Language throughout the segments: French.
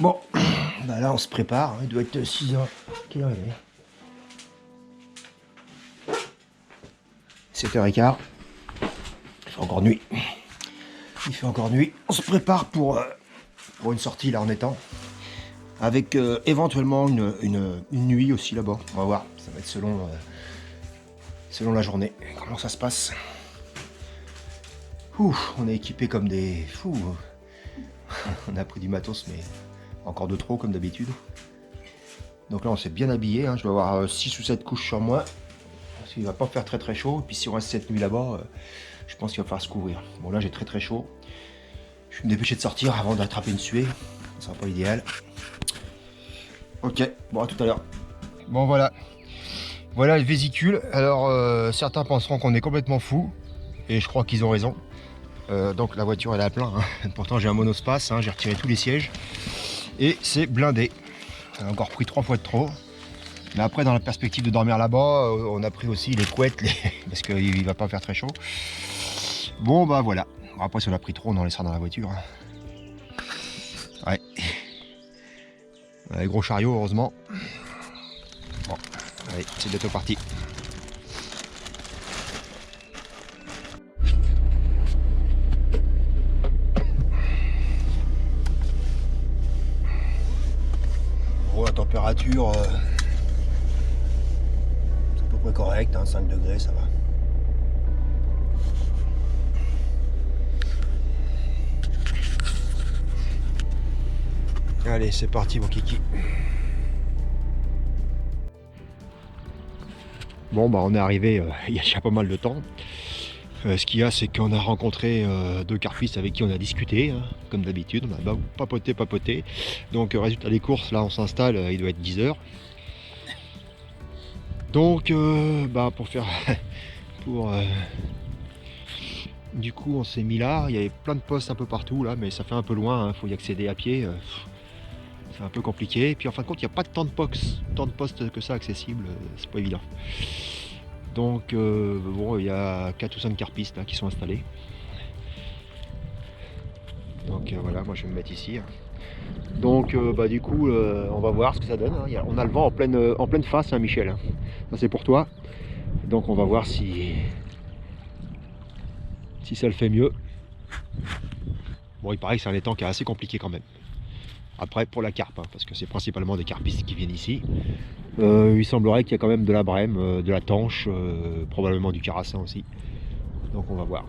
Bon, bah là on se prépare, il doit être 6h. Quelle heure il est 7h15. Il fait encore nuit. Il fait encore nuit. On se prépare pour une sortie là en étang. Avec éventuellement une nuit aussi là-bas. On va voir, ça va être selon la journée. Comment ça se passe. Ouh, on est équipé comme des fous. On a pris du matos, mais encore de trop comme d'habitude. Donc là on s'est bien habillé, hein. Je dois avoir 6 ou 7 couches sur moi. Parce qu'il va pas faire très très chaud. Et puis si on reste cette nuit là-bas, je pense qu'il va falloir se couvrir. Bon là j'ai très très chaud. Je vais me dépêcher de sortir avant d'attraper une suée. Ça sera pas idéal. Ok, bon à tout à l'heure. Bon voilà. Voilà le vésicule. Alors certains penseront qu'on est complètement fou. Et je crois qu'ils ont raison. Donc la voiture elle est à plein. Hein. Pourtant j'ai un monospace, hein. J'ai retiré tous les sièges. Et c'est blindé. On a encore pris 3 fois de trop. Mais après dans la perspective de dormir là-bas, on a pris aussi les couettes parce qu'il va pas faire très chaud. Bon bah voilà. Après si on a pris trop on en laissera dans la voiture. Ouais. On a les gros chariots heureusement. Bon, allez, c'est bientôt parti. Bon, la température, c'est à peu près correct, hein, 5 degrés, ça va. Allez, c'est parti mon kiki. Bon, bah on est arrivé il y a déjà pas mal de temps. Ce qu'il y a, c'est qu'on a rencontré 2 carpistes avec qui on a discuté, hein, comme d'habitude. On a papoté. Donc, résultat des courses, là, on s'installe, il doit être 10h. Donc, bah, pour faire... Du coup, on s'est mis là. Il y avait plein de postes un peu partout, là, mais ça fait un peu loin. Il faut y accéder à pied. C'est un peu compliqué. Et puis, en fin de compte, il n'y a pas tant de postes que ça accessibles. C'est pas évident. Donc, bon, il y a 4 ou 5 carpistes là, qui sont installés. Donc voilà, moi je vais me mettre ici. Hein. Donc bah du coup, on va voir ce que ça donne. Hein. On a le vent en pleine face, hein, Michel. Hein. Ça c'est pour toi. Donc on va voir si ça le fait mieux. Bon, il paraît que c'est un étang qui est assez compliqué quand même. Après pour la carpe, hein, parce que c'est principalement des carpistes qui viennent ici. Il semblerait qu'il y a quand même de la brème, de la tanche, probablement du carassin aussi. Donc on va voir.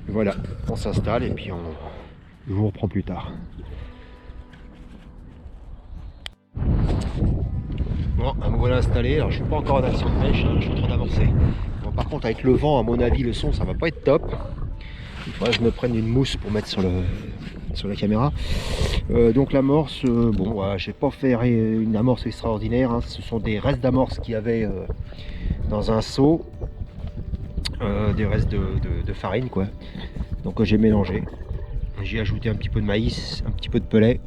Voilà, on s'installe et puis je vous reprends plus tard. Bon, me voilà installé. Alors je suis pas encore en action de pêche, hein, je suis en train d'amorcer. Bon, par contre avec le vent, à mon avis, le son ça va pas être top. Il faudrait que je me prenne une mousse pour mettre sur la caméra. Donc l'amorce, bon, voilà, j'ai pas fait une amorce extraordinaire. Hein. Ce sont des restes d'amorce qu'il y avait dans un seau. Des restes de farine quoi. Donc j'ai mélangé. J'ai ajouté un petit peu de maïs, un petit peu de pellet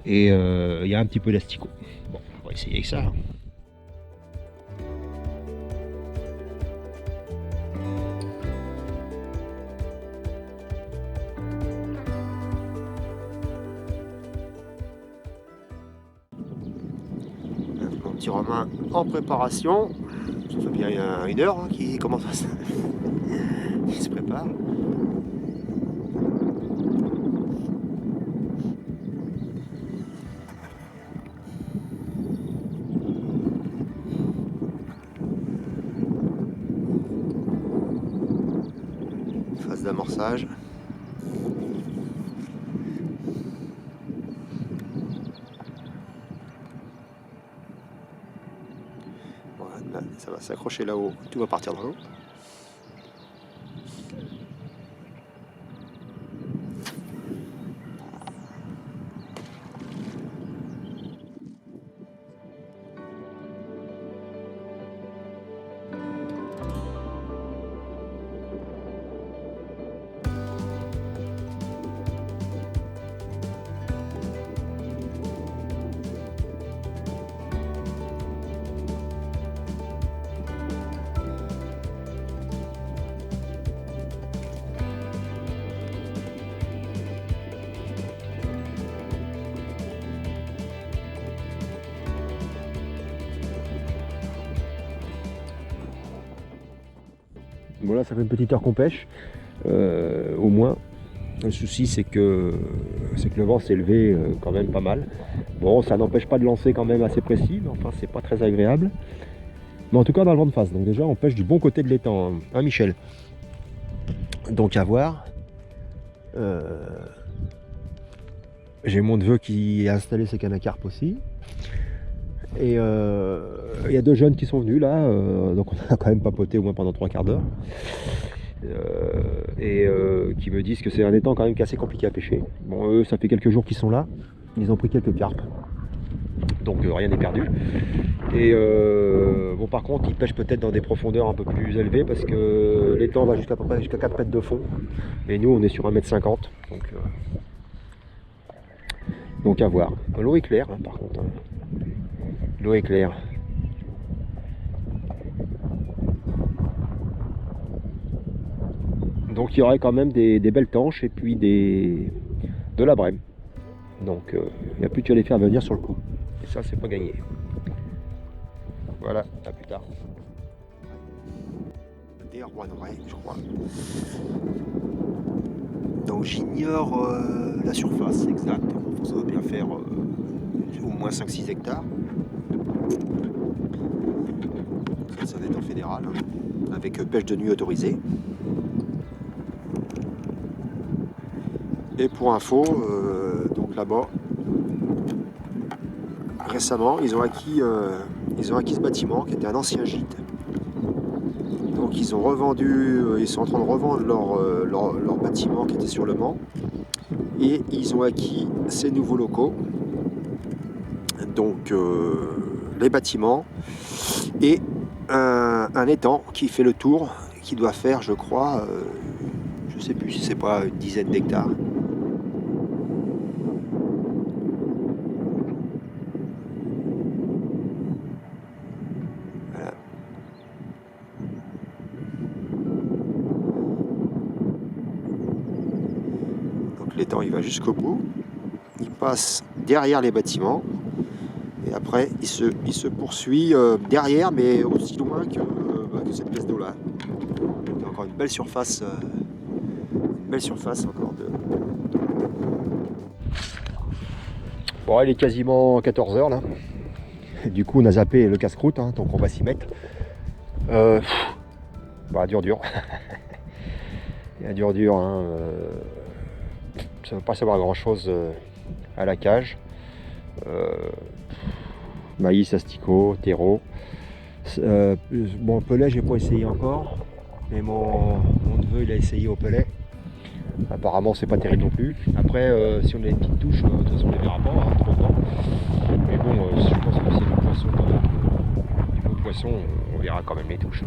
et il y a un petit peu d'asticot. Bon, on va essayer avec ça. Hein. Mon petit Romain en préparation. Ça fait bien 1h hein, qu'il commence à il se prépare. Phase d'amorçage. Voilà, ça va s'accrocher là-haut, tout va partir dans l'eau. Bon là ça fait une petite heure qu'on pêche, au moins. Le souci c'est que le vent s'est levé quand même pas mal. Bon, ça n'empêche pas de lancer quand même assez précis, mais enfin c'est pas très agréable. Mais en tout cas dans le vent de face, donc déjà on pêche du bon côté de l'étang, hein Michel? Donc à voir. J'ai mon neveu qui a installé ses cannes à carpe aussi. Et il y a deux jeunes qui sont venus là, donc on a quand même papoté au moins pendant 3 quarts d'heure. Qui me disent que c'est un étang quand même qui est assez compliqué à pêcher. Bon, eux, ça fait quelques jours qu'ils sont là, ils ont pris quelques carpes, donc rien n'est perdu. Et bon, par contre, ils pêchent peut-être dans des profondeurs un peu plus élevées parce que l'étang va jusqu'à peu près jusqu'à 4 mètres de fond, et nous on est sur 1,50 m, donc à voir. L'eau est claire, hein, par contre. Hein. L'eau est claire. Donc il y aurait quand même des belles tanches et puis de la brème. Donc il n'y a plus qu'à les faire venir sur le coup. Et ça, c'est pas gagné. Voilà, à plus tard. Des Rouennerais, je crois. Donc j'ignore la surface exacte. Ça doit bien faire au moins 5-6 hectares. Ça doit être en fédéral, hein, avec pêche de nuit autorisée. Et pour info, donc là-bas, récemment, ils ont acquis ce bâtiment qui était un ancien gîte. Donc ils ont revendu, ils sont en train de revendre leur bâtiment qui était sur le Mans. Et ils ont acquis ces nouveaux locaux. Donc les bâtiments et un étang qui fait le tour, qui doit faire, je crois, je sais plus si c'est pas une dizaine d'hectares. Voilà. Donc l'étang il va jusqu'au bout, il passe derrière les bâtiments et après il se poursuit derrière, mais aussi loin que cette pièce d'eau là. Il y a encore une belle surface encore de. Bon, il est quasiment 14 h là. Du coup, on a zappé le casse-croûte, hein, donc on va s'y mettre. Bah, dur. Il y a dur, hein. Ça ne veut pas savoir grand-chose à la cage. Maïs, asticot, terreau. Bon, pelet, j'ai pas essayé encore. Mais mon neveu, il a essayé au pelet. Apparemment, c'est pas terrible non plus. Après, si on a des petites touches, de toute façon, on les verra pas, hein, trop grand. Mais bon, je pense que c'est du poisson quand même. Du bon poisson, on verra quand même les touches.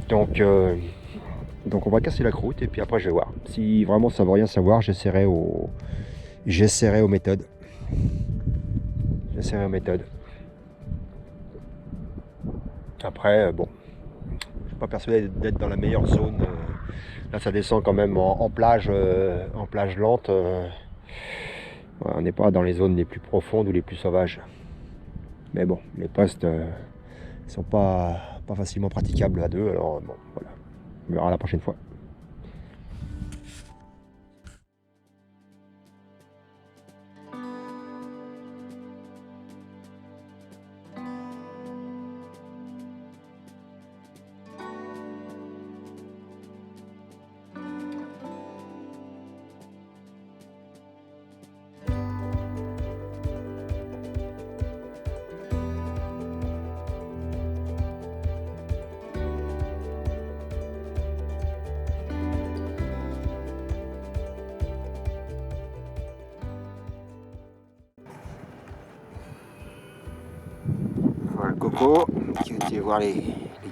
Donc on va casser la croûte et puis après je vais voir. Si vraiment ça veut rien savoir, j'essaierai aux méthodes. Après, bon, je suis pas persuadé d'être dans la meilleure zone. Là, ça descend quand même en plage lente. On n'est pas dans les zones les plus profondes ou les plus sauvages. Mais bon, les postes sont pas facilement praticables à deux. Alors bon, voilà. On verra la prochaine fois. Voilà le Coco qui a été voir les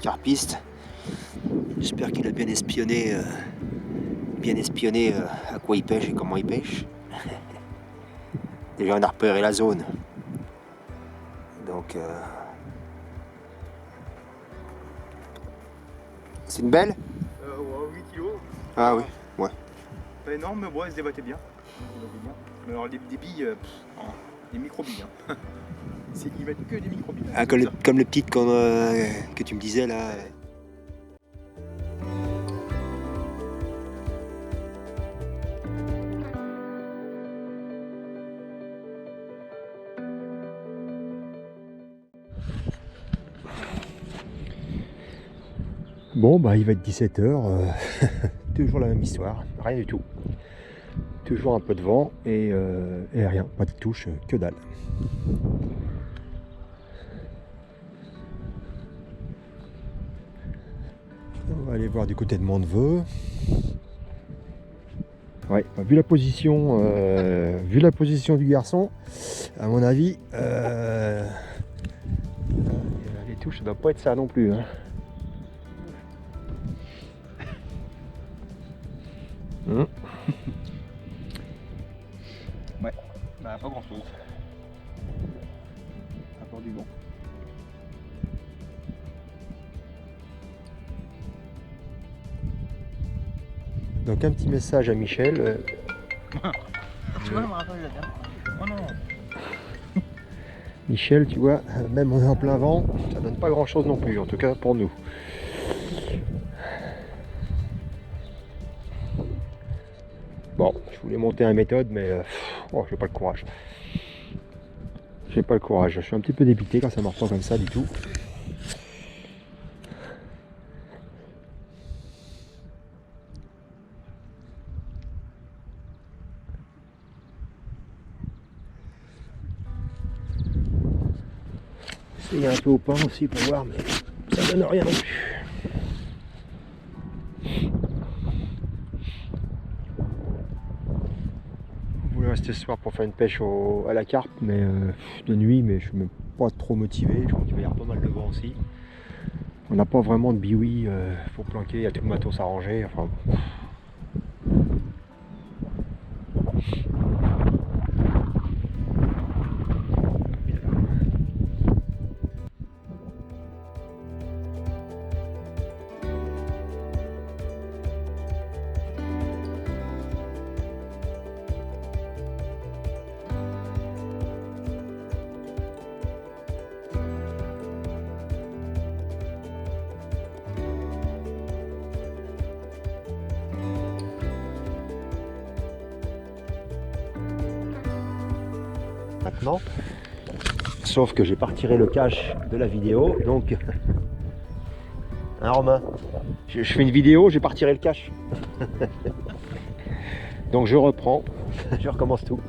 carpistes. J'espère qu'il a bien espionné à quoi il pêche et comment il pêche. Déjà on a repéré la zone. Donc c'est une belle? Ouais, 8 kilos. Ah oui, ouais. Pas énorme, mais bon, elle se débattait bien. Mais alors les billes, des micro-billes. Hein. Ils mettent que des micro-billes. Ah, comme les petites que tu me disais là. Bon, bah il va être 17h, toujours la même histoire, rien du tout. Toujours un peu de vent et rien, pas de touche, que dalle. On va aller voir du côté de Mondeveux. Ouais, bah, vu la position du garçon, à mon avis, les touches, ça doit pas être ça non plus. Hein. Ouais, bah pas grand chose. À part du vent. Donc un petit message à Michel. Tu vois, je me rappelle la dernière. Oh non. Michel, tu vois, même on est en plein vent, ça donne pas grand chose non plus, en tout cas pour nous. Bon, je voulais monter une méthode, mais j'ai pas le courage. J'ai pas le courage, je suis un petit peu dépité quand ça me reprend comme ça du tout. Essayer un peu au pain aussi pour voir, mais ça donne rien non plus. Je voulais rester ce soir pour faire une pêche à la carpe, mais de nuit, mais je suis même pas trop motivé. Je crois qu'il va y avoir pas mal de vent aussi. On n'a pas vraiment de biwi pour planquer, il y a tout le matos arrangé. Enfin, maintenant. Sauf que j'ai pas retiré le cache de la vidéo, donc... Hein Romain, je fais une vidéo, j'ai pas retiré le cache. Donc je reprends, je recommence tout.